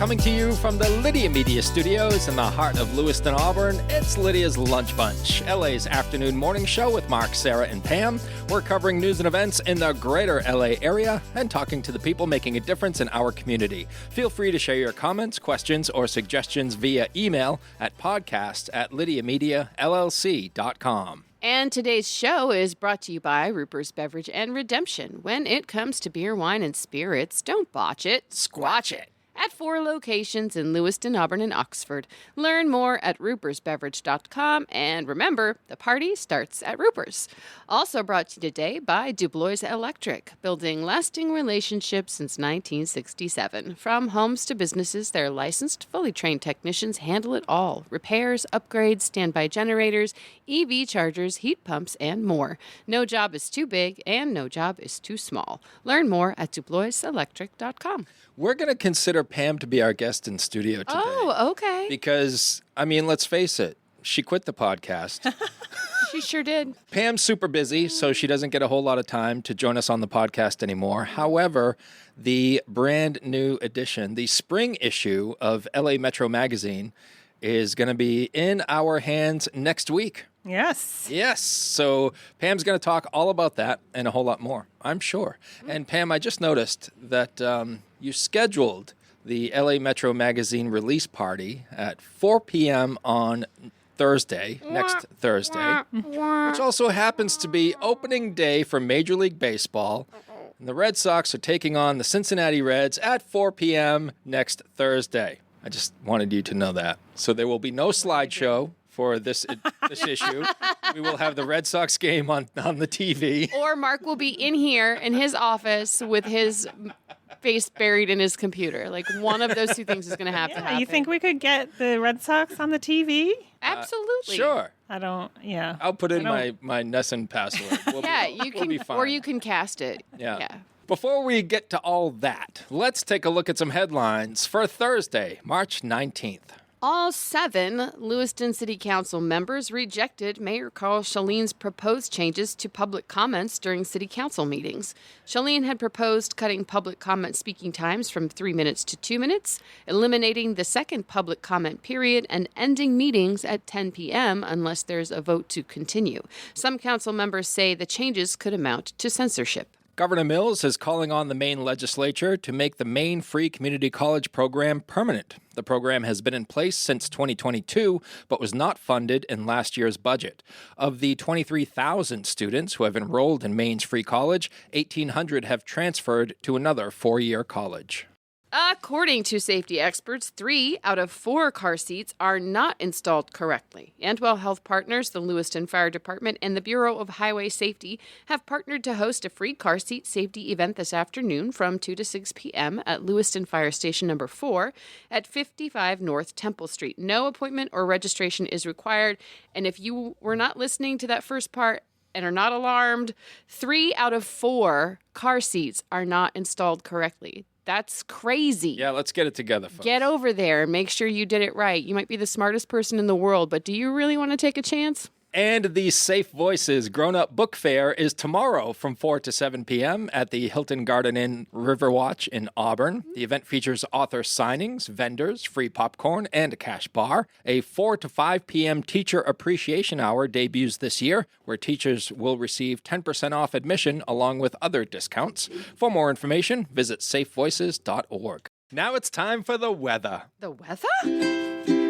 Coming to you from the Lydia Media studios in the heart of Lewiston, Auburn, it's Lydia's Lunch Bunch, LA's afternoon morning show with Mark, Sara, and Pam. We're covering news and events in the greater LA area and talking to the people making a difference in our community. Feel free to share your comments, questions, or suggestions via email at podcast@lydiamediallc.com. And today's show is brought to you by Ruper's Beverage and Redemption. When it comes to beer, wine, and spirits, don't botch it, squatch it. At 4 locations in Lewiston, Auburn, and Oxford. Learn more at rupersbeverage.com. And remember, the party starts at Ruper's. Also brought to you today by Dubois Electric, building lasting relationships since 1967. From homes to businesses, their licensed, fully trained technicians handle it all. Repairs, upgrades, standby generators, EV chargers, heat pumps, and more. No job is too big and no job is too small. Learn more at duboiselectric.com. We're going to consider Pam to be our guest in studio today. Oh, okay. Because, let's face it, she quit the podcast. She sure did. Pam's super busy, so she doesn't get a whole lot of time to join us on the podcast anymore. However, the brand new edition, the spring issue of LA Metro Magazine, is going to be in our hands next week. Yes. Yes. So Pam's going to talk all about that and a whole lot more, I'm sure. And Pam, I just noticed that you scheduled the LA Metro Magazine release party at 4 p.m. on Thursday, next Thursday, which also happens to be opening day for Major League Baseball. And the Red Sox are taking on the Cincinnati Reds at 4 p.m. next Thursday. I just wanted you to know that. So there will be no slideshow for this issue. We will have the Red Sox game on the TV. Or Mark will be in here in his office with his face buried in his computer. Like, one of those two things is going to have to happen. You think we could get the Red Sox on the TV? Absolutely. Sure. I'll put in my Nessun password. We'll be fine. Or you can cast it. Yeah. Before we get to all that, let's take a look at some headlines for Thursday, March 19th. All 7 Lewiston City Council members rejected Mayor Carl Shalene's proposed changes to public comments during City Council meetings. Shalene had proposed cutting public comment speaking times from 3 minutes to 2 minutes, eliminating the second public comment period, and ending meetings at 10 p.m. unless there's a vote to continue. Some council members say the changes could amount to censorship. Governor Mills is calling on the Maine legislature to make the Maine Free Community College program permanent. The program has been in place since 2022, but was not funded in last year's budget. Of the 23,000 students who have enrolled in Maine's free college, 1,800 have transferred to another 4-year college. According to safety experts, 3 out of 4 car seats are not installed correctly. Antwell Health Partners, the Lewiston Fire Department, and the Bureau of Highway Safety have partnered to host a free car seat safety event this afternoon from 2 to 6 p.m. at Lewiston Fire Station number 4 at 55 North Temple Street. No appointment or registration is required. And if you were not listening to that first part and are not alarmed, 3 out of 4 car seats are not installed correctly. That's crazy. Yeah, let's get it together, folks. Get over there and make sure you did it right. You might be the smartest person in the world, but do you really want to take a chance? And the Safe Voices Grown-Up Book Fair is tomorrow from 4 to 7 p.m. at the Hilton Garden Inn Riverwatch in Auburn. The event features author signings, vendors, free popcorn, and a cash bar. A 4 to 5 p.m. Teacher Appreciation Hour debuts this year, where teachers will receive 10% off admission along with other discounts. For more information, visit safevoices.org. Now it's time for the weather. The weather?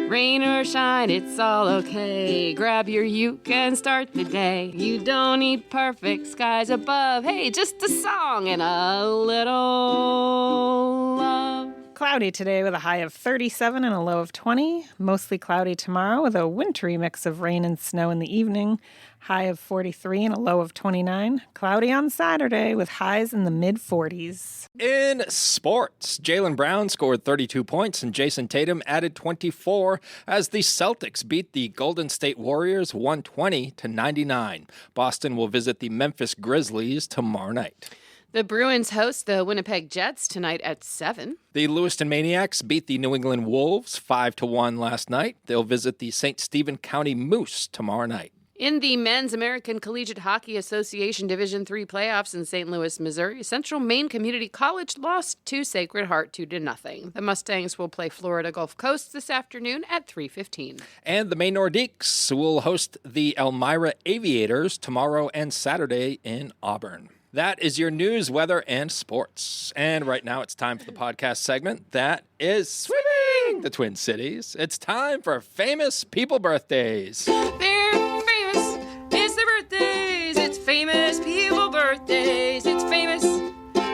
Rain or shine, it's all okay. Grab your uke and start the day. You don't need perfect skies above. Hey, just a song and a little love. Cloudy today with a high of 37 and a low of 20. Mostly cloudy tomorrow with a wintry mix of rain and snow in the evening. High of 43 and a low of 29. Cloudy on Saturday with highs in the mid-40s. In sports, Jaylen Brown scored 32 points and Jason Tatum added 24 as the Celtics beat the Golden State Warriors 120-99. Boston will visit the Memphis Grizzlies tomorrow night. The Bruins host the Winnipeg Jets tonight at 7. The Lewiston Maniacs beat the New England Wolves 5-1 last night. They'll visit the St. Stephen County Moose tomorrow night. In the Men's American Collegiate Hockey Association Division III playoffs in St. Louis, Missouri, Central Maine Community College lost to Sacred Heart 2-0. The Mustangs will play Florida Gulf Coast this afternoon at 3:15. And the Maine Nordiques will host the Elmira Aviators tomorrow and Saturday in Auburn. That is your news, weather, and sports. And right now it's time for the podcast segment that is Swimming the Twin Cities. It's time for famous people birthdays. They're famous. It's their birthdays. It's famous people birthdays. It's famous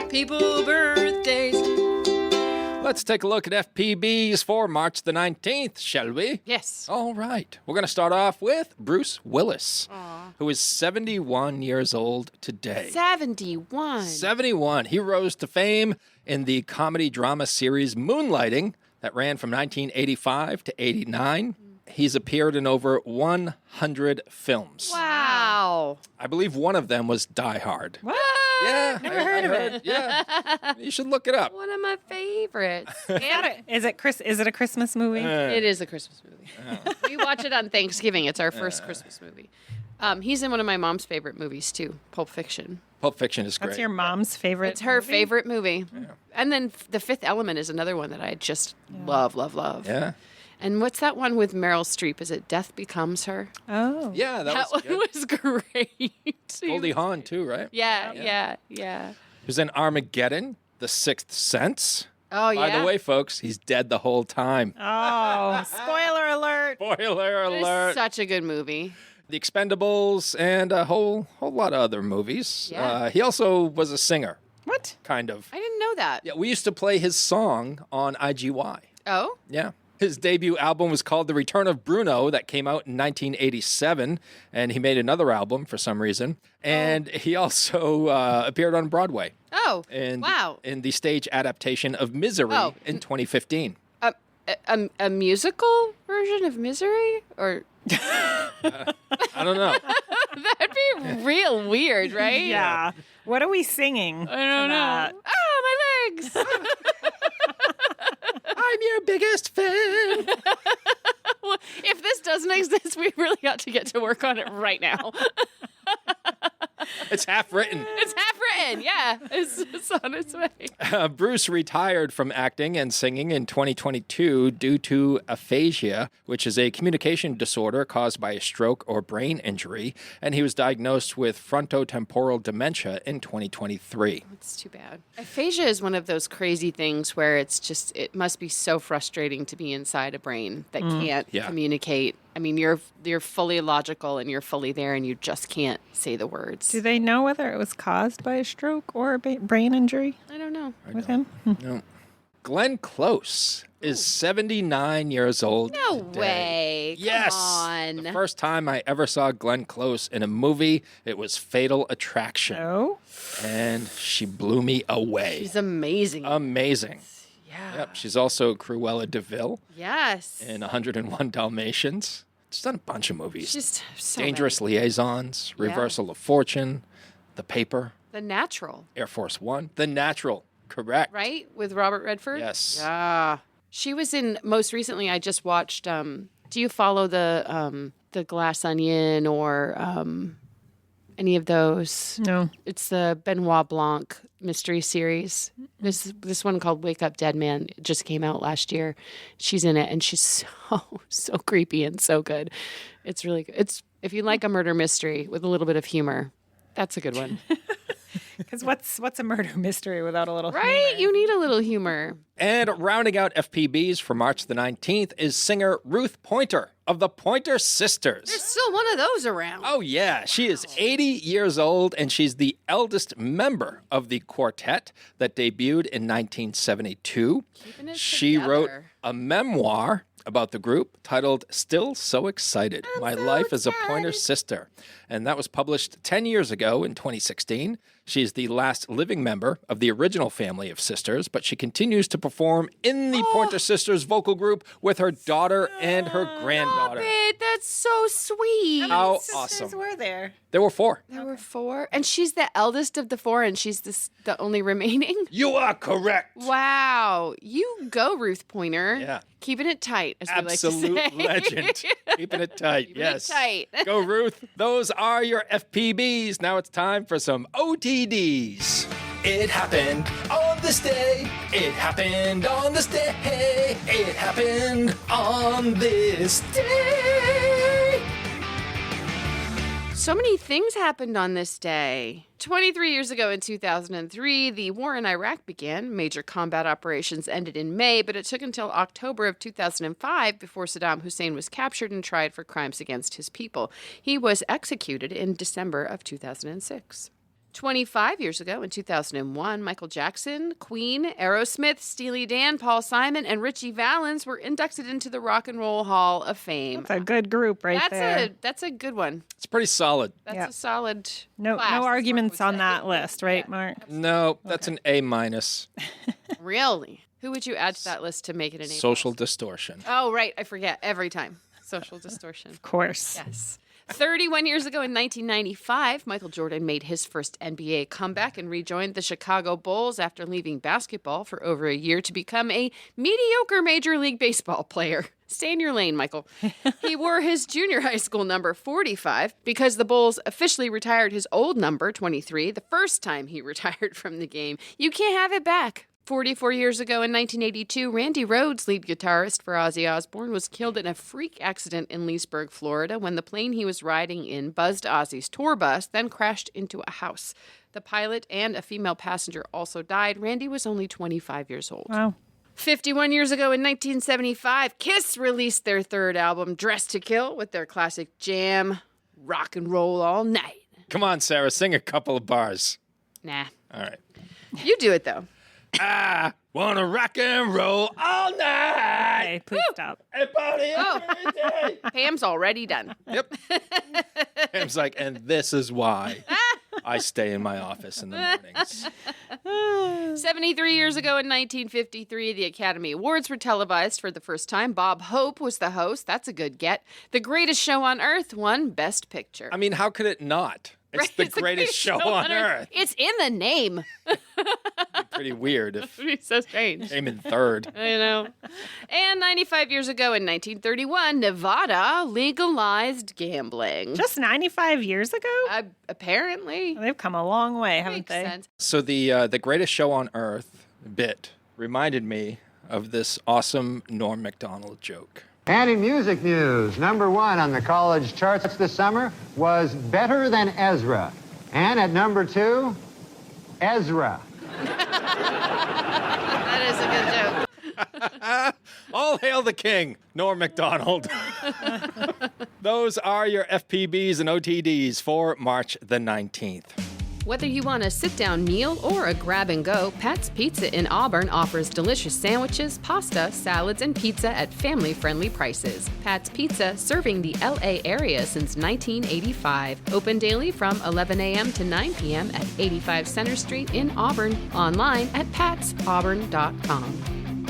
people birthdays. Let's take a look at FPBs for March the 19th, shall we? Yes. All right. We're going to start off with Bruce Willis, who is 71 years old today. 71. 71. He rose to fame in the comedy drama series Moonlighting that ran from 1985 to 89. He's appeared in over 100 films. Wow. I believe one of them was Die Hard. What? Yeah. Never heard of it. Yeah. You should look it up. One of my favorites. Is it a Christmas movie? It is a Christmas movie. We watch it on Thanksgiving. It's our first Christmas movie. He's in one of my mom's favorite movies, too, Pulp Fiction. Pulp Fiction is great. That's your mom's favorite It's her movie? favorite movie. Yeah. And then The Fifth Element is another one that I just love. Yeah. And what's that one with Meryl Streep? Is it Death Becomes Her? Oh. Yeah, That was one good. was great. Goldie Hawn, too, right? Yeah. He was in Armageddon, The Sixth Sense. Oh, yeah. By the way, folks, he's dead the whole time. Oh, spoiler alert. Spoiler It is alert. such a good movie. The Expendables and a whole lot of other movies. Yeah. He also was a singer, What? kind of. I didn't know that. Yeah, we used to play his song on IGY. Oh? Yeah. His debut album was called The Return of Bruno that came out in 1987, and he made another album for some reason. And he also appeared on Broadway Oh, in, wow. in the stage adaptation of Misery in 2015. A musical version of Misery? Or I don't know. that'd be real weird, right? Yeah. What are we singing? I don't know. Oh, my legs! I'm your biggest fan. Well, if this doesn't exist, we really got to get to work on it right now. It's half written. It's half written. Yeah, it's on its way. Bruce retired from acting and singing in 2022 due to aphasia, which is a communication disorder caused by a stroke or brain injury, and he was diagnosed with frontotemporal dementia in 2023. It's too bad. Aphasia is one of those crazy things where it must be so frustrating to be inside a brain that can't communicate. I mean, you're fully logical and you're fully there and you just can't say the words. Do they know whether it was caused by a stroke or a brain injury I don't know. with him? No. Glenn Close is 79 years old. No today. way. Come Yes. on. The first time I ever saw Glenn Close in a movie, it was Fatal Attraction. Oh. And she blew me away. She's amazing. Amazing. yeah. Yep. She's also Cruella DeVille Yes. in 101 Dalmatians. She's done a bunch of movies. Just so Dangerous many. Liaisons, Yeah. Reversal of Fortune, The Paper, The Natural, Air Force One, The Natural. Correct. right? With Robert Redford? Yes. Yeah. She was in, most recently, I just watched, do you follow the Glass Onion or any of those? No. It's the Benoit Blanc mystery series. This one called Wake Up Dead Man just came out last year. She's in it and she's so creepy and so good. It's really good. It's if you like a murder mystery with a little bit of humor, that's a good one. Because what's a murder mystery without a little Right? humor? You need a little humor. And rounding out FPBs for March the 19th is singer Ruth Pointer of the Pointer Sisters. There's still one of those around. Oh, yeah. She is 80 years old, and she's the eldest member of the quartet that debuted in 1972. Keeping it She wrote together. a memoir about the group titled Still So Excited, My so Life as a Pointer excited. Sister. And that was published 10 years ago in 2016. She's the last living member of the original family of sisters, but she continues to perform in the Pointer Sisters vocal group with her daughter and her granddaughter. Stop it. That's so sweet. How sisters awesome. were there? There were 4. There were 4. And she's the eldest of the 4, and she's the only remaining? You are correct. Wow. You go, Ruth Pointer. Yeah. Keeping it tight, as Absolute we like to say. legend. Keeping it tight. Keeping yes. it tight. Go, Ruth. Those are your FPBs. Now it's time for some OTDs. It happened on this day. It happened on this day. It happened on this day. So many things happened on this day. 23 years ago in 2003, the war in Iraq began. Major combat operations ended in May, but it took until October of 2005 before Saddam Hussein was captured and tried for crimes against his people. He was executed in December of 2006. 25 years ago, in 2001, Michael Jackson, Queen, Aerosmith, Steely Dan, Paul Simon, and Ritchie Valens were inducted into the Rock and Roll Hall of Fame. That's a good group there. That's a good one. It's pretty solid. That's a solid No class, no arguments as Mark on would that say. list, right, Mark? No, that's an A-. Really? Who would you add to that list to make it an A+? Social distortion. Oh, right. I forget every time. Social distortion. Of course. Yes. 31 years ago in 1995, Michael Jordan made his first NBA comeback and rejoined the Chicago Bulls after leaving basketball for over a year to become a mediocre Major League Baseball player. Stay in your lane, Michael. He wore his junior high school number 45 because the Bulls officially retired his old number 23 the first time he retired from the game. You can't have it back. 44 years ago in 1982, Randy Rhoads, lead guitarist for Ozzy Osbourne, was killed in a freak accident in Leesburg, Florida, when the plane he was riding in buzzed Ozzy's tour bus, then crashed into a house. The pilot and a female passenger also died. Randy was only 25 years old. Wow. 51 years ago in 1975, Kiss released their third album, Dressed to Kill, with their classic jam, Rock and Roll All Night. Come on, Sarah, sing a couple of bars. Nah. All right. You do it, though. I wanna rock and roll all night. Okay, please stop. And party every day. Pam's already done. Yep. Pam's like, and this is why I stay in my office in the mornings. 73 years ago in 1953, the Academy Awards were televised for the first time. Bob Hope was the host. That's a good get. The Greatest Show on Earth won Best Picture. I mean, how could it not? It's Right? the It's greatest show on earth. It's in the name. Pretty weird if It's so strange. came in third. I know. And 95 years ago in 1931, Nevada legalized gambling. Just 95 years ago? Apparently. They've come a long way, haven't Makes they? sense. So the greatest show on earth bit reminded me of this awesome Norm Macdonald joke. And in music news, number 1 on the college charts this summer was Better Than Ezra. And at number 2, Ezra. That is a good joke. All hail the king, Norm Macdonald. Those are your FPBs and OTDs for March the 19th. Whether you want a sit-down meal or a grab-and-go, Pat's Pizza in Auburn offers delicious sandwiches, pasta, salads, and pizza at family-friendly prices. Pat's Pizza, serving the L.A. area since 1985. Open daily from 11 a.m. to 9 p.m. at 85 Center Street in Auburn. Online at patsauburn.com.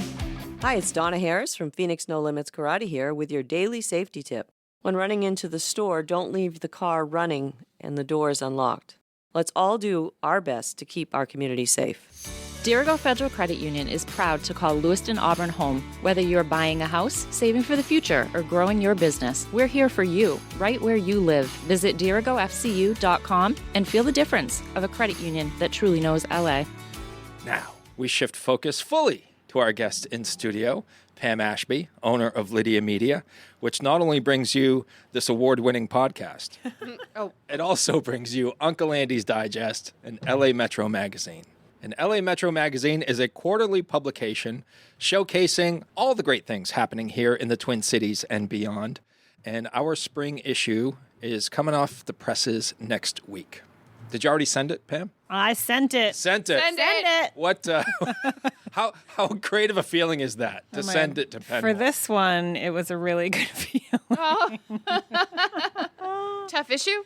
Hi, it's Donna Harris from Phoenix No Limits Karate here with your daily safety tip. When running into the store, don't leave the car running and the doors unlocked. Let's all do our best to keep our community safe. Dirigo Federal Credit Union is proud to call Lewiston Auburn home. Whether you're buying a house, saving for the future, or growing your business, we're here for you, right where you live. Visit dirigofcu.com and feel the difference of a credit union that truly knows LA. Now, we shift focus fully to our guest in studio, Pam Ashby, owner of Lydia Media, which not only brings you this award-winning podcast, it also brings you Uncle Andy's Digest and LA Metro Magazine. And LA Metro Magazine is a quarterly publication showcasing all the great things happening here in the Twin Cities and beyond. And our spring issue is coming off the presses next week. Did you already send it, Pam? I sent it. Sent it. Send it. What? How great of a feeling is that to send it to Penn? For this one, it was a really good feeling. Tough issue?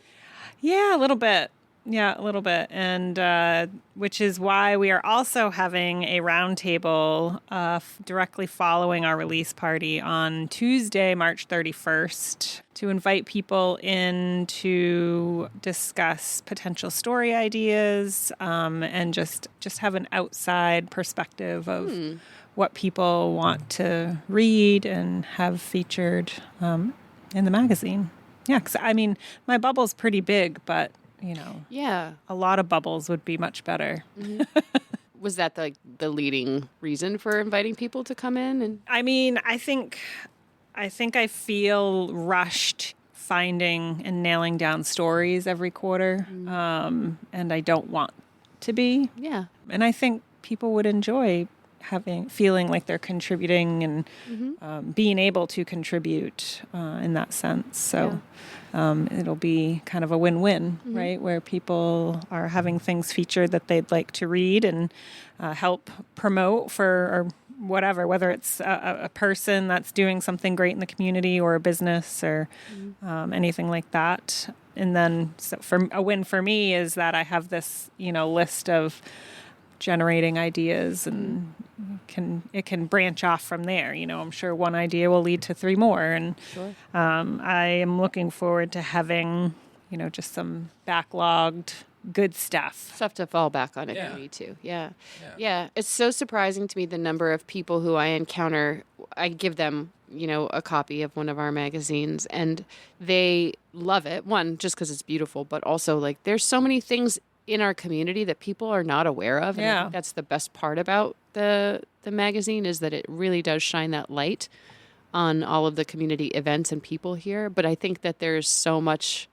Yeah, a little bit. Yeah, a little bit. And which is why we are also having a roundtable directly following our release party on Tuesday, March 31st, to invite people in to discuss potential story ideas and just have an outside perspective of what people want to read and have featured in the magazine. Yeah, 'cause, I mean, my bubble's pretty big, but, Yeah. a lot of bubbles would be much better. Was that the leading reason for inviting people to come in? And I mean, I think I feel rushed finding and nailing down stories every quarter, and I don't want to be. yeah. And I think people would enjoy feeling like they're contributing and being able to contribute in that sense. So it'll be kind of a win-win, right? Where people are having things featured that they'd like to read and help promote or whatever, whether it's a person that's doing something great in the community or a business or anything like that. And then for a win for me is that I have this, list of generating ideas and it can branch off from there. I'm sure one idea will lead to 3 more. And I am looking forward to having, just some backlogged good stuff. Stuff to fall back on if you need to. Yeah. It's so surprising to me the number of people who I encounter. I give them, a copy of one of our magazines and they love it. One, just because it's beautiful, but also like there's so many things in our community that people are not aware of. And I think that's the best part about the magazine is that it really does shine that light on all of the community events and people here. But I think that there's so much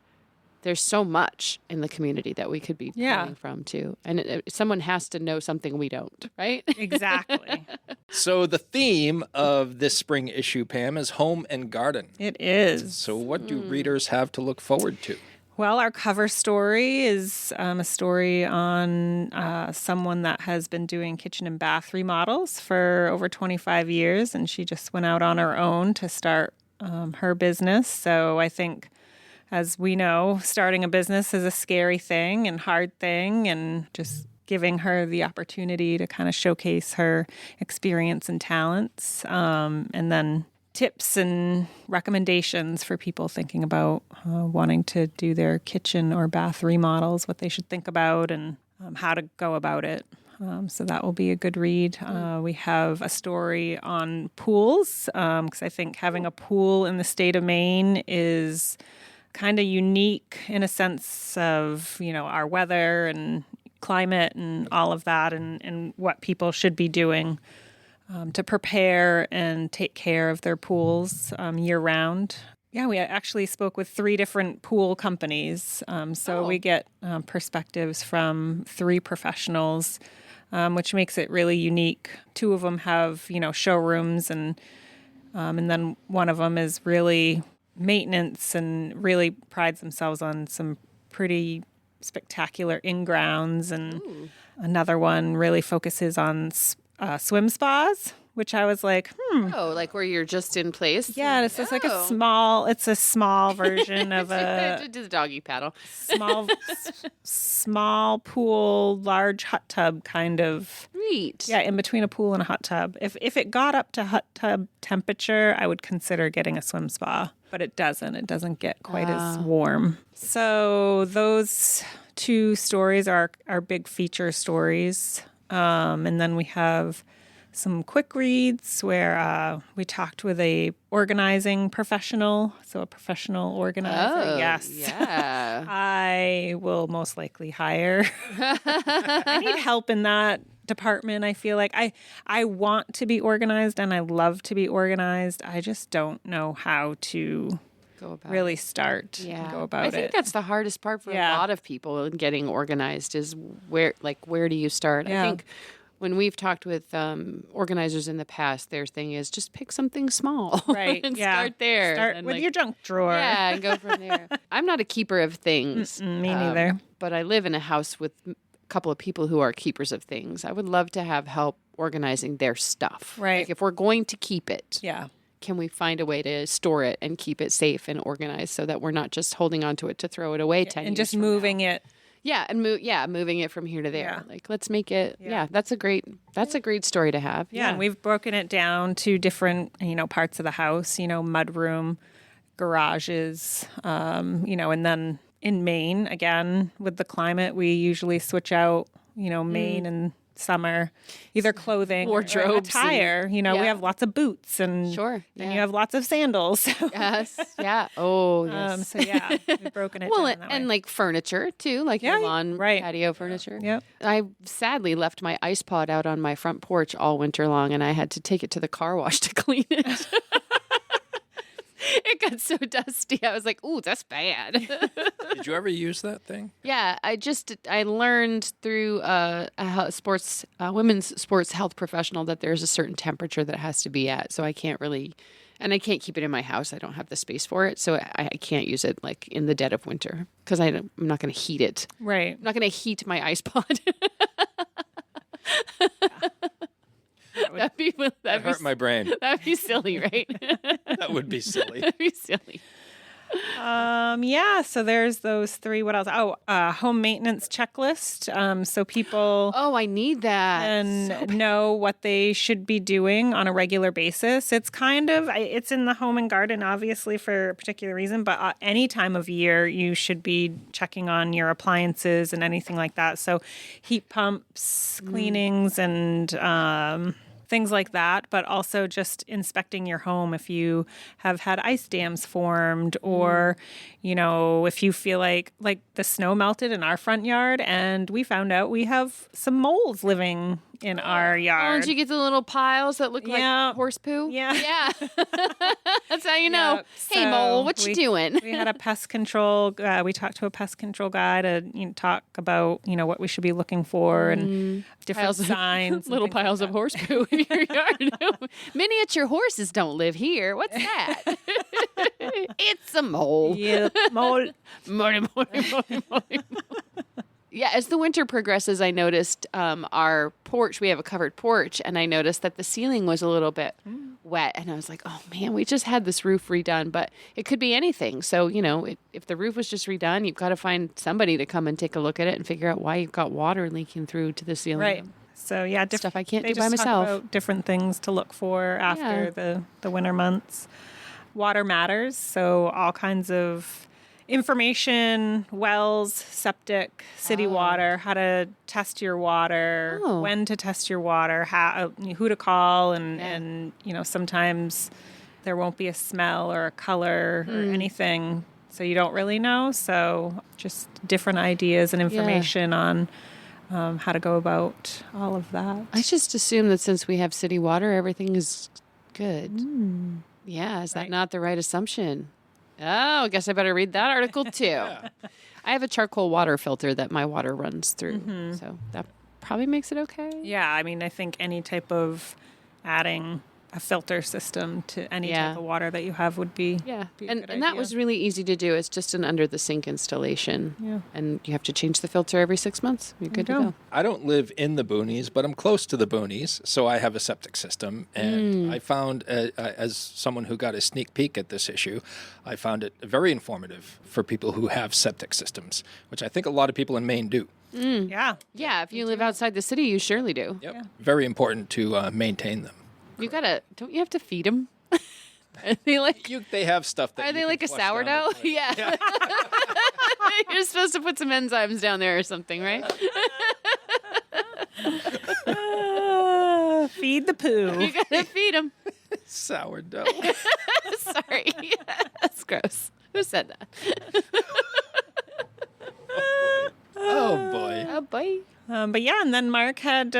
in the community that we could be pulling from too. And someone has to know something we don't, right? Exactly. So the theme of this spring issue, Pam, is home and garden. It is. So what do readers have to look forward to? Well, our cover story is a story on someone that has been doing kitchen and bath remodels for over 25 years, and she just went out on her own to start her business. So I think, as we know, starting a business is a scary thing and hard thing, and just giving her the opportunity to kind of showcase her experience and talents, and then tips and recommendations for people thinking about wanting to do their kitchen or bath remodels, what they should think about and how to go about it. So that will be a good read. We have a story on pools, because I think having a pool in the state of Maine is kind of unique in a sense of, our weather and climate and all of that and what people should be doing to prepare and take care of their pools year-round. Yeah, we actually spoke with 3 different pool companies. We get perspectives from 3 professionals, which makes it really unique. 2 of them have, showrooms, and then one of them is really maintenance and really prides themselves on some pretty spectacular in-grounds. And another one really focuses on swim spas, which I was like, Oh, like where you're just in place? Yeah, it's just like a small version of a do the doggy paddle. small pool, large hot tub kind of. Neat. Yeah, in between a pool and a hot tub. If it got up to hot tub temperature, I would consider getting a swim spa, but it doesn't. It doesn't get quite as warm. So those 2 stories are our big feature stories. And then we have some quick reads where we talked with a organizing professional, so a professional organizer. Oh, yes. Yeah. I will most likely hire. I need help in that department. I feel like I want to be organized and I love to be organized. I just don't know how to really start and go about it. I think that's the hardest part for a lot of people in getting organized is where do you start? Yeah. I think when we've talked with organizers in the past, their thing is just pick something small. Right. And start there. Start with your junk drawer. Yeah, and go from there. I'm not a keeper of things. Me neither. But I live in a house with a couple of people who are keepers of things. I would love to have help organizing their stuff. Right. Like if we're going to keep it. Yeah. Can we find a way to store it and keep it safe and organized so that we're not just holding on to it to throw it away 10 years and just from moving now? it Yeah, and moving it from here to there. Yeah. Like, let's make it. Yeah, that's a great story to have. Yeah, and we've broken it down to different, parts of the house, mudroom, garages, and then in Maine, again, with the climate, we usually switch out, Maine and summer, either clothing Wardrobes or attire. We have lots of boots and Sure, then yeah. you have lots of sandals. So, Yes. Yeah. Oh, yes. we've broken it Well, down that and way. like furniture too, like your lawn patio furniture. Yep. I sadly left my ice pod out on my front porch all winter long, and I had to take it to the car wash to clean it. It got so dusty. I was like, "Ooh, that's bad." Did you ever use that thing? Yeah, I learned through a women's sports health professional that there's a certain temperature that it has to be at. So I can't really, and I can't keep it in my house. I don't have the space for it, so I can't use it like in the dead of winter because I'm not going to heat it. Right. I'm not going to heat my ice pod. That'd hurt my brain. That'd be silly, right? That would be silly. That'd be silly. So there's those 3. What else? Home maintenance checklist. So people Oh, I need that. and know what they should be doing on a regular basis. It's it's in the home and garden, obviously, for a particular reason, but any time of year, you should be checking on your appliances and anything like that. So heat pumps, cleanings, and things like that, but also just inspecting your home if you have had ice dams formed or, if you feel like the snow melted in our front yard and we found out we have some moles living in our yard. Oh, did you get the little piles that look like horse poo? Yeah. Yeah. That's how you know. Yeah, Hey, so mole, what you doing? We had a pest control. We talked to a pest control guy to talk about what we should be looking for and different signs. Little piles of horse poo in your yard. Miniature horses don't live here. What's that? It's a mole. Yeah, mole. Mole. Yeah, as the winter progresses, I noticed our porch, we have a covered porch, and I noticed that the ceiling was a little bit wet. And I was like, oh, man, we just had this roof redone, but it could be anything. So, if the roof was just redone, you've got to find somebody to come and take a look at it and figure out why you've got water leaking through to the ceiling. Right. So, yeah, Stuff I can't they do by just talk myself. about different things to look for after the winter months. Water matters. So, all kinds of information, wells, septic, city water, how to test your water, when to test your water, who to call, and sometimes there won't be a smell or a color or anything, so you don't really know. So just different ideas and information on how to go about all of that. I just assume that since we have city water, everything is good. Yeah, is that not the right assumption? Oh, I guess I better read that article too. I have a charcoal water filter that my water runs through, so that probably makes it okay. Yeah, I mean, I think any type of adding a filter system to any type of water that you have would be be a and good and that idea. was really easy to do. It's just an under the sink installation. Yeah. And you have to change the filter every 6 months. You're good to go. I don't live in the boonies, but I'm close to the boonies, so I have a septic system. And I found, as someone who got a sneak peek at this issue, I found it very informative for people who have septic systems, which I think a lot of people in Maine do. Yeah. Yeah, if you live outside the city, you surely do. Yep. Very important to maintain them. Don't you have to feed them? Are they like They have stuff that Are you they can like a flush down sourdough? the toilet. Yeah. You're supposed to put some enzymes down there or something, right? Feed the poo. You gotta feed them. Sourdough. Sorry. That's gross. Who said that? Oh, boy. Oh, boy. But yeah, and then Mark had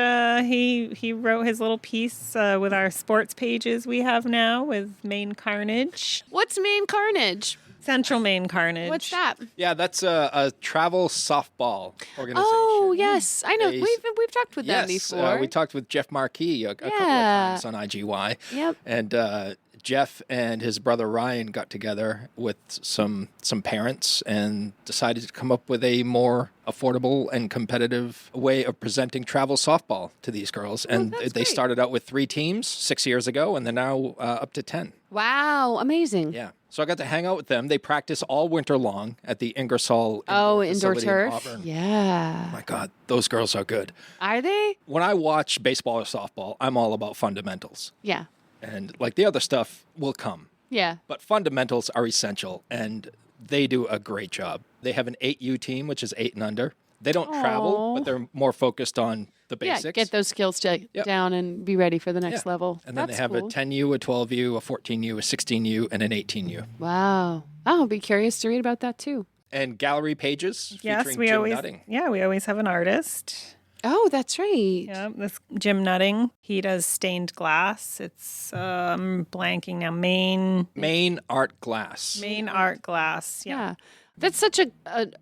he wrote his little piece with our sports pages we have now with Maine Carnage, What's Maine Carnage? Central Maine Carnage. What's that? Yeah, that's a travel softball organization. Oh, yes. I know. They- We've talked with them Yes, before. we talked with Jeff Marquis a couple of Yeah. times on IGY. Yep. And Jeff and his brother Ryan got together with some parents and decided to come up with a more affordable and competitive way of presenting travel softball to these girls. And that's they great. started out with 3 teams 6 years ago, and they're now up to 10. Wow, amazing. Yeah. So I got to hang out with them. They practice all winter long at the Ingersoll Oh, indoor indoor facility turf. in Auburn. Yeah. My God, those girls are good. Are they? When I watch baseball or softball, I'm all about fundamentals. Yeah. And like the other stuff will come. Yeah. But fundamentals are essential, and they do a great job. They have an 8U team, which is 8 and under. They don't travel, but they're more focused on the basics. Yeah, get those skills down and be ready for the next level. And then That's they have cool. a 10U, a 12U, a 14U, a 16U, and an 18U. Wow. I'll be curious to read about that too. And gallery pages Yes, featuring we Jim always Nutting. we always have an artist. Oh, that's right. Yeah, this Jim Nutting. He does stained glass. It's blanking now. Main art glass. Main art glass. Yeah. That's such a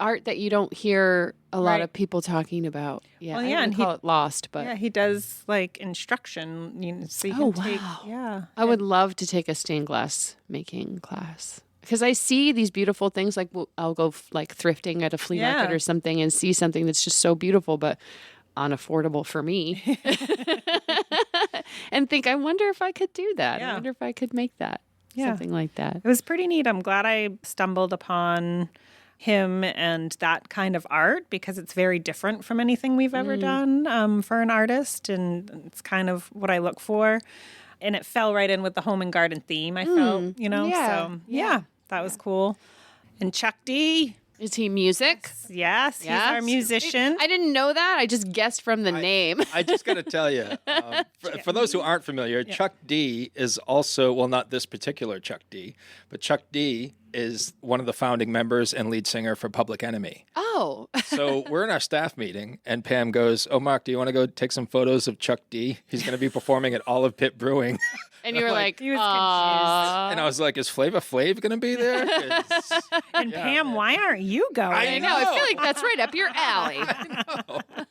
art that you don't hear a lot Right. of people talking about. Yeah, Well, I yeah, wouldn't and call it lost, but Yeah, he does like instruction. So you Oh, can take. wow. Yeah, I would love to take a stained glass making class. Because I see these beautiful things, like I'll go like thrifting at a flea market Yeah. or something and see something that's just so beautiful, but unaffordable for me. And think, I wonder if I could do that. I Yeah. wonder if I could make that. Yeah. Something like that. It was pretty neat. I'm glad I stumbled upon him and that kind of art because it's very different from anything we've ever done for an artist. And it's kind of what I look for. And it fell right in with the home and garden theme, I felt, Yeah. So, yeah, that was cool. And Chuck D. Is he music? Yes, he's our Yes. musician. I didn't know that. I just guessed from the name. I just got to tell you, for those who aren't familiar, Chuck D is also, well, not this particular Chuck D, but Chuck D is one of the founding members and lead singer for Public Enemy. Oh. So we're in our staff meeting, and Pam goes, "Oh, Mark, do you want to go take some photos of Chuck D? He's going to be performing at Olive Pit Brewing." And you were like, he was "Aw." And I was like, "Is Flava Flav going to be there?" 'Cause- And Pam, why aren't you going? I know. I feel like that's right up your alley.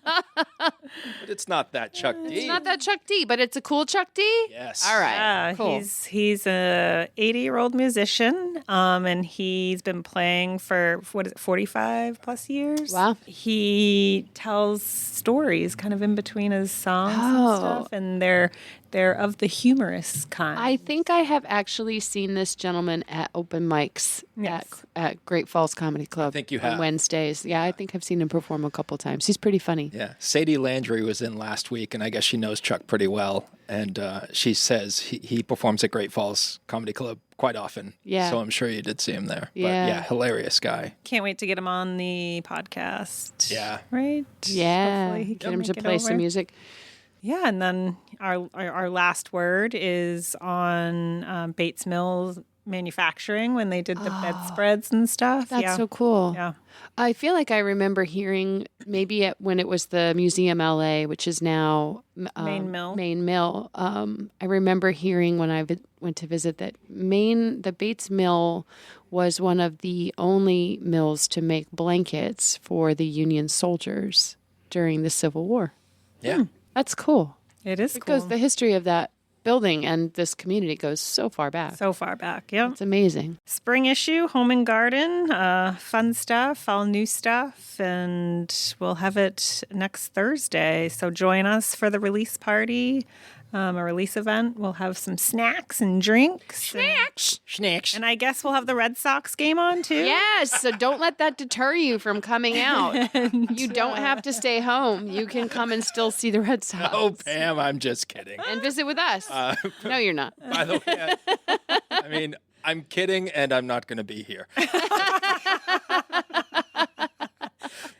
but it's not that Chuck D. It's not that Chuck D, but it's a cool Chuck D. Yes. All right. Cool. He's a 80-year-old musician, and he's been playing for 45 plus years. Wow. He tells stories kind of in between his songs and stuff, and they're of the humorous kind. I think I have actually seen this gentleman at open mics Yes. at Great Falls Comedy Club. think you on have. Wednesdays. Yeah, I think I've seen him perform a couple times. He's pretty funny. Yeah. Sadie Landry was in last week, and I guess she knows Chuck pretty well. And she says he performs at Great Falls Comedy Club quite often. Yeah. So I'm sure you did see him there. But Yeah. yeah, hilarious guy. Can't wait to get him on the podcast. Yeah. Right? Yeah. Hopefully he Get can him make to it play over. some music. Yeah, and then our last word is on Bates Mills Manufacturing when they did the bedspreads and stuff. That's yeah. so cool. Yeah. I feel like I remember hearing maybe when it was the Museum LA, which is now Main Mill. Main Mill. I remember hearing when I went to visit that the Bates Mill was one of the only mills to make blankets for the Union soldiers during the Civil War. Yeah. That's cool. It is Because cool. the history of that building and this community goes so far back. So far back, yeah. It's amazing. Spring issue, home and garden, fun stuff, all new stuff, and we'll have it next Thursday. So join us for the release party, a release event. We'll have some snacks and drinks. Snacks. And I guess we'll have the Red Sox game on too. Yes, so don't let that deter you from coming out. You don't have to stay home. You can come and still see the Red Sox. Oh, Pam, I'm just kidding. And visit with us. No, you're not. By the way, I mean, I'm kidding, and I'm not going to be here.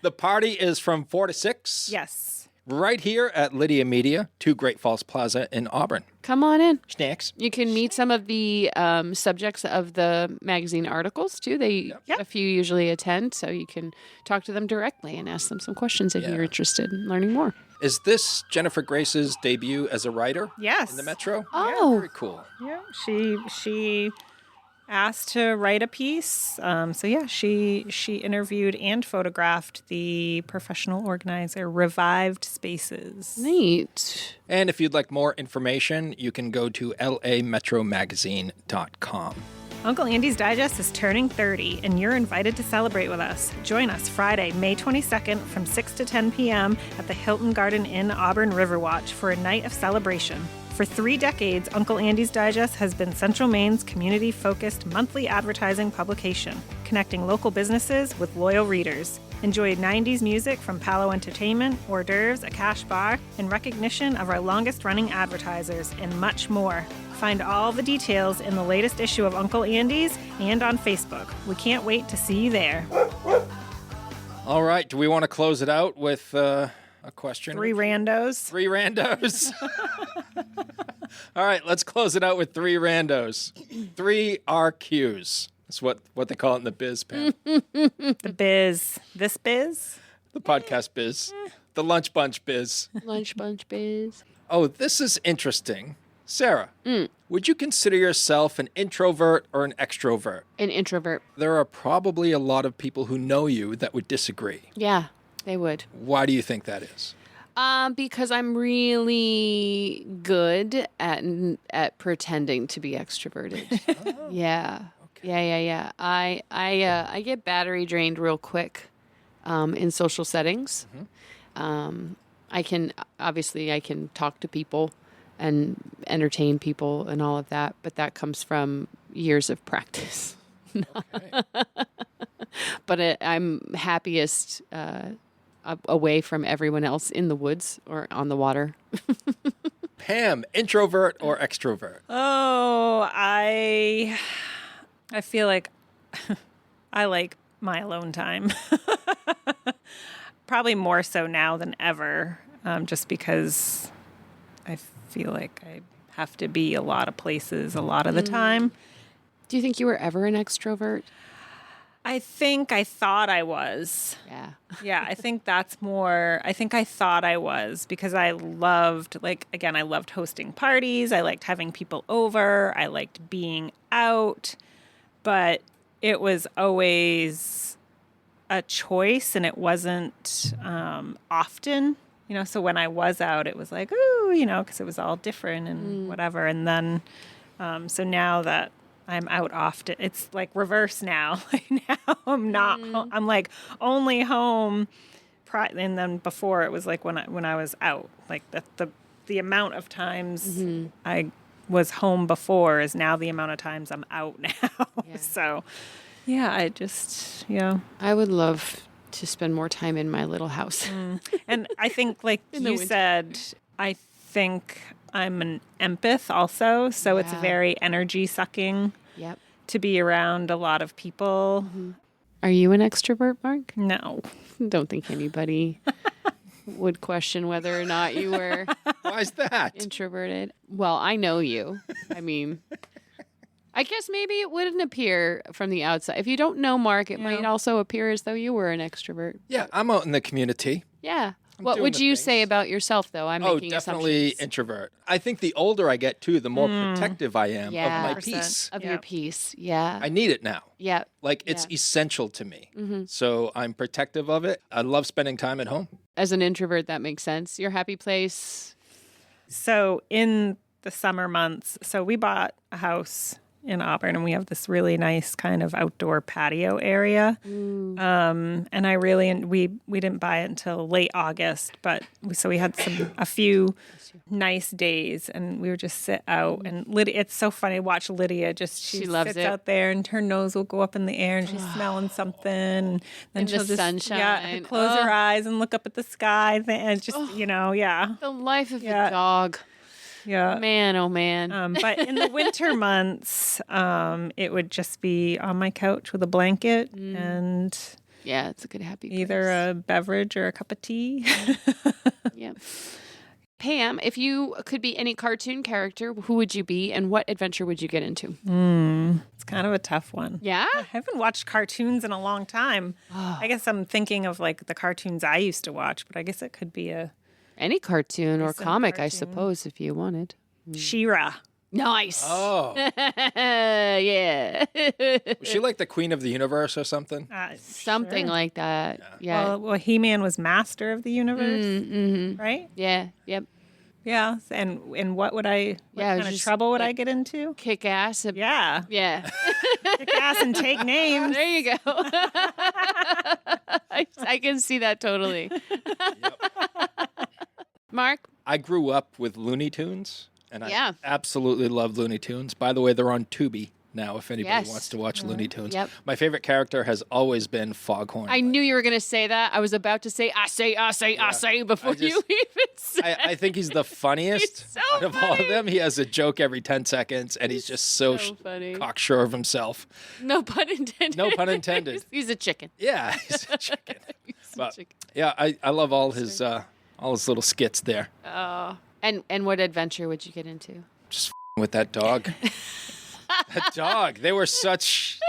The party is from 4 to 6. Yes. Right here at Lydia Media, 2 Great Falls Plaza in Auburn. Come on in. Snacks. You can meet some of the subjects of the magazine articles, too. A few usually attend, so you can talk to them directly and ask them some questions if you're interested in learning more. Is this Jennifer Grace's debut as a writer? Yes. In the Metro? Oh. Very cool. Yeah. She asked to write a piece. She interviewed and photographed the professional organizer Revived Spaces. Neat. And if you'd like more information, you can go to lametromagazine.com. Uncle Andy's Digest is turning 30, and you're invited to celebrate with us. Join us Friday, May 22nd from 6 to 10 p.m. at the Hilton Garden Inn Auburn Riverwatch for a night of celebration. For 3 decades, Uncle Andy's Digest has been Central Maine's community-focused monthly advertising publication, connecting local businesses with loyal readers. Enjoy 90s music from Palo Entertainment, hors d'oeuvres, a cash bar, in recognition of our longest-running advertisers, and much more. Find all the details in the latest issue of Uncle Andy's and on Facebook. We can't wait to see you there. All right. Do we want to close it out with a question? 3 randos. 3 randos. All right. Let's close it out with 3 randos. 3 RQs. That's what they call it in the biz, Pam. The biz. This biz? The podcast biz. The lunch bunch biz. Lunch bunch biz. Oh, this is interesting. Sarah, would you consider yourself an introvert or an extrovert? An introvert. There are probably a lot of people who know you that would disagree. Yeah, they would. Why do you think that is? Because I'm really good at pretending to be extroverted. Yeah. Okay. Yeah. I get battery drained real quick in social settings. I can talk to people and entertain people and all of that, but that comes from years of practice. Okay. But I'm happiest away from everyone else in the woods or on the water. Pam, introvert or extrovert? Oh, I feel like I like my alone time. Probably more so now than ever, just because I feel like I have to be a lot of places a lot of the time. Do you think you were ever an extrovert? I think I thought I was. Yeah. Yeah, I think that's more. I think I thought I was because I loved, I loved hosting parties. I liked having people over. I liked being out. But it was always a choice and it wasn't often. So when I was out, it was like, ooh, because it was all different and whatever. And then, so now that I'm out often, it's like reverse now. Now I'm not, I'm like only home. And then before it was like when I was out, like the amount of times I was home before is now the amount of times I'm out now. Yeah. So yeah, I would love to spend more time in my little house. And I think, like you said, I think I'm an empath also. So it's very energy sucking to be around a lot of people. Are you an extrovert, Mark? No. Don't think anybody would question whether or not you were Why is that? introverted. Well, I know you. I mean, I guess maybe it wouldn't appear from the outside. If you don't know Mark, it might also appear as though you were an extrovert. Yeah, I'm out in the community. Yeah. What doing would the you things. say about yourself, though? I'm making definitely assumptions. introvert. I think the older I get, too, the more protective I am of my 100%. peace. Of your peace. Yeah. I need it now. Yeah. Like, it's essential to me. So I'm protective of it. I love spending time at home. As an introvert, that makes sense. Your happy place. So in the summer months, so we bought a house in Auburn, and we have this really nice kind of outdoor patio area. And we didn't buy it until late August, but we had a few nice days, and we would just sit out. And Lydia, it's so funny to watch Lydia. She loves sits it. out there, and her nose will go up in the air, and she's smelling something. And then In the she'll just sunshine. close her eyes and look up at the sky, and just The life of a dog. Yeah. Man, oh man. But in the winter months, it would just be on my couch with a blanket and Yeah, it's a good happy place. either a beverage or a cup of tea. Yeah. Pam, if you could be any cartoon character, who would you be and what adventure would you get into? It's kind of a tough one. Yeah? I haven't watched cartoons in a long time. I guess I'm thinking of like the cartoons I used to watch, but I guess it could be a Any cartoon or Recent comic, I cartoon. suppose, if you wanted. She-Ra. Nice. Oh. Yeah. Was she like the queen of the universe or something? Something Sure. like that. Yeah. Well, He-Man was master of the universe, right? Yeah. Yep. Yeah. And what would I? What Yeah, it was kind of just, trouble would I like, get into? Kick ass. Yeah, Yeah. kick ass and take names. There you go. I can see that totally. Mark? I grew up with Looney Tunes, and Yeah. I absolutely love Looney Tunes. By the way, they're on Tubi now if anybody Yes. wants to watch Looney Tunes. Yep. My favorite character has always been Foghorn. I knew you were going to say that. I was about to say, I say, before I just- you even said I think he's the funniest He's so out of all of funny. them. He has a joke every 10 seconds, and he's just so, so funny. cocksure of himself. No pun intended. No pun intended. He's a chicken. Yeah, he's a chicken. He's a But, chicken. yeah, I love all his little skits there. Oh. And what adventure would you get into? Just with that dog. That dog. They were such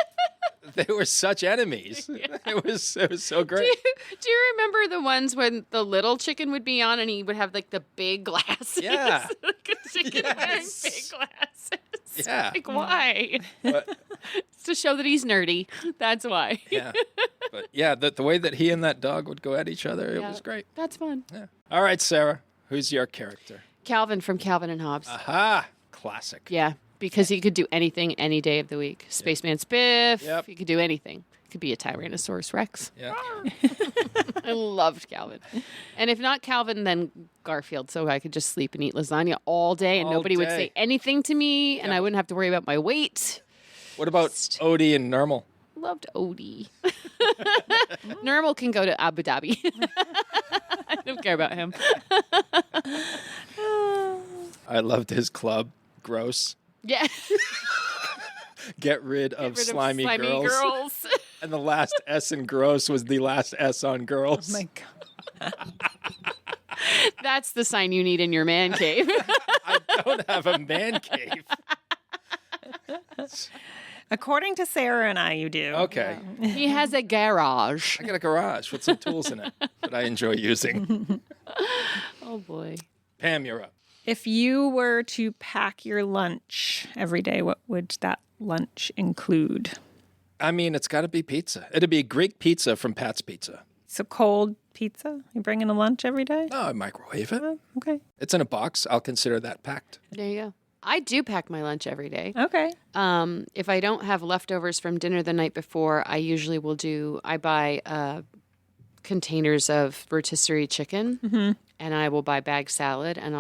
enemies. It was so great. Do you remember the ones when the little chicken would be on and he would have like the big glasses? Yeah. Like a chicken wearing Yes. big glasses. Yeah. Like, why? But, It's to show that he's nerdy. That's why. yeah. But yeah, the way that he and that dog would go at each other, it Yeah. was great. That's fun. Yeah. All right, Sarah, who's your character? Calvin from Calvin and Hobbes. Aha, classic. Yeah, because he could do anything any day of the week. Spaceman Spiff. Yep. He could do anything. Could be a Tyrannosaurus Rex. Yeah. I loved Calvin. And if not Calvin, then Garfield. So I could just sleep and eat lasagna all day and All nobody would day. say anything to me and I wouldn't have to worry about my weight. What about Odie and Nermal? Loved Odie. Nermal can go to Abu Dhabi. I don't care about him. I loved his club. Gross. Yeah. Get rid of Rid of slimy girls. And the last S in gross was the last S on girls. Oh my God. That's the sign you need in your man cave. I don't have a man cave. According to Sarah and I, you do. Okay. He has a garage. I got a garage with some tools in it that I enjoy using. Oh boy. Pam, you're up. If you were to pack your lunch every day, what would that lunch include? I mean, it's got to be pizza. It'd be Greek pizza from Pat's Pizza. So cold pizza? You bring in a lunch every day? No, I microwave it. Okay. It's in a box. I'll consider that packed. There you go. I do pack my lunch every day. Okay. If I don't have leftovers from dinner the night before, I usually I buy containers of rotisserie chicken and I will buy bag salad and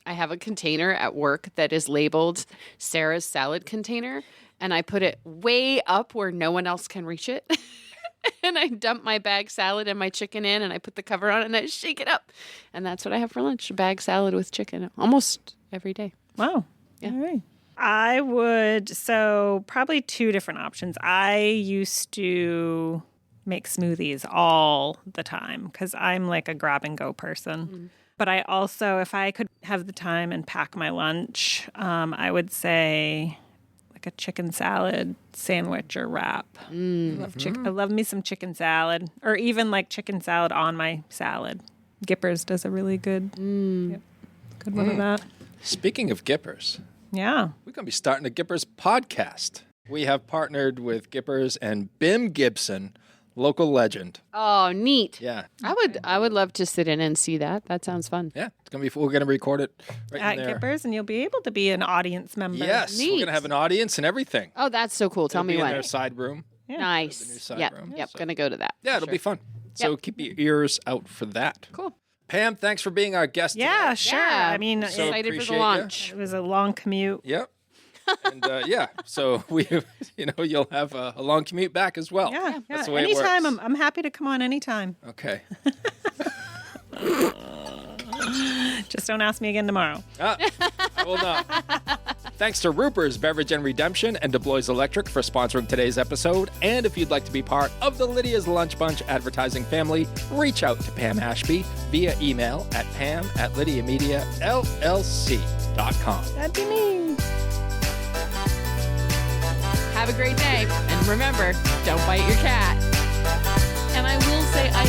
I have a container at work that is labeled Sarah's salad container and I put it way up where no one else can reach it. And I dump my bag salad and my chicken in and I put the cover on it and I shake it up. And that's what I have for lunch, a bag salad with chicken almost every day. Wow. Yeah. All right. I would, so probably two different options. I used to make smoothies all the time because I'm like a grab and go person. But I also, if I could have the time and pack my lunch, I would say like a chicken salad sandwich or wrap. I love me some chicken salad, or even like chicken salad on my salad. Gipper's does a really good, good one of that. Speaking of Gippers, Yeah. we're going to be starting a Gippers podcast. We have partnered with Gippers and Bim Gibson, local legend. Oh, neat. Yeah. I would love to sit in and see that. That sounds fun. Yeah. It's going to be, we're going to record it right At in there. Gippers, and you'll be able to be an audience member. Yes. We're going Neat. to have an audience and everything. Oh, that's so cool. Tell It'll me be in when. their side room. Yeah. Nice. The new side Yep. room, Yep. so- Gonna go to that. Yeah, it'll be fun. So keep your ears out for that. Cool. Pam, thanks for being our guest Yeah, today. sure. Yeah. I mean, So Excited for appreciate the ya. launch. it was a long commute. Yep. And yeah, so you'll have a long commute back as well. Yeah, That's yeah. the way Anytime, it works. I'm happy to come on anytime. Okay. Just don't ask me again tomorrow. I will not. Thanks to Ruper's Beverage and Redemption and DeBlois Electric for sponsoring today's episode. And if you'd like to be part of the Lydia's Lunch Bunch advertising family, reach out to Pam Ashby via email at pam@lydiamediallc.com. That'd be me. Have a great day. And remember, don't bite your cat. And I will say, I